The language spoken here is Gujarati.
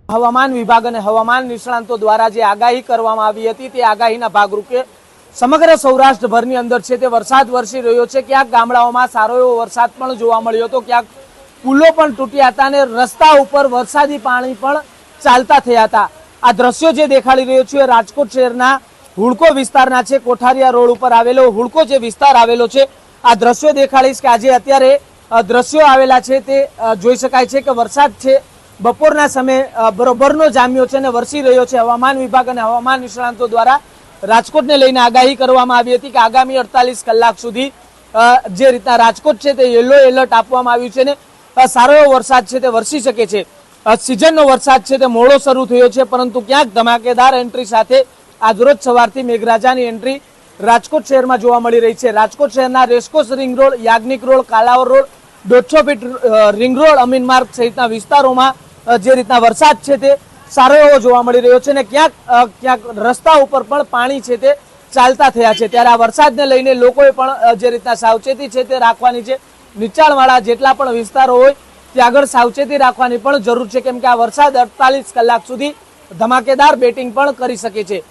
હવામાન વિભાગ અને હવામાન નિષ્ણાંતો દ્વારા જે આગાહી કરવામાં આવી હતી તે આગાહીના ભાગરૂપે સમગ્ર સૌરાષ્ટ્રભરની અંદર છે તે વરસાદ વરસી રહ્યો છે। ક્યાંક ગામડાઓમાં સારો એવો વરસાદ પણ જોવા મળ્યો હતો, ક્યાંક પુલો પણ તૂટ્યા હતા અને રસ્તા ઉપર વરસાદી પાણી પણ ચાલતા થયા હતા। આ દ્રશ્યો જે દેખાડી રહ્યો છે રાજકોટ શહેરના હુડકો વિસ્તારના છે। કોઠારિયા રોડ ઉપર આવેલો હુડકો જે વિસ્તાર આવેલો છે, આ દ્રશ્યો દેખાડીશ કે આજે અત્યારે દ્રશ્યો આવેલા છે તે જોઈ શકાય છે કે વરસાદ છે બપોરના સમયે બરોબરનો જામ્યો છે અને વરસી રહ્યો છે। હવામાન વિભાગ અને હવામાન નિષ્ણાંતો દ્વારા રાજકોટને લઈને આગાહી કરવામાં આવી હતી કે આગામી 48 કલાક સુધી જે રીતના રાજકોટ છે તે યલો એલર્ટ આપવામાં આવ્યું છે ને સારો એવો વરસાદ છે તે વરસી શકે છે। સિઝનનો વરસાદ છે તે મોડો શરૂ થયો છે, પરંતુ ક્યાંક ધમાકેદાર એન્ટ્રી સાથે આજરોજ સવારથી મેઘરાજાની એન્ટ્રી રાજકોટ શહેરમાં જોવા મળી રહી છે। રાજકોટ શહેરના racecourse ring road, Yagnik road, Kalawad road, 150 fit ring road, Amin માર્ગ સહિતના વિસ્તારોમાં જે રીતના વરસાદ છે તે સારો એવો જોવા મળી રહ્યો છે અને ક્યાંક રસ્તા ઉપર પણ પાણી છે તે ચાલતા થયા છે। ત્યારે આ વરસાદને લઈને લોકોએ પણ જે રીતના સાવચેતી છે તે રાખવાની છે। નીચાણવાળા જેટલા પણ વિસ્તારો હોય ત્યાં આગળ સાવચેતી રાખવાની પણ જરૂર છે, કેમ કે આ વરસાદ 48 કલાક સુધી ધમાકેદાર બેટિંગ પણ કરી શકે છે।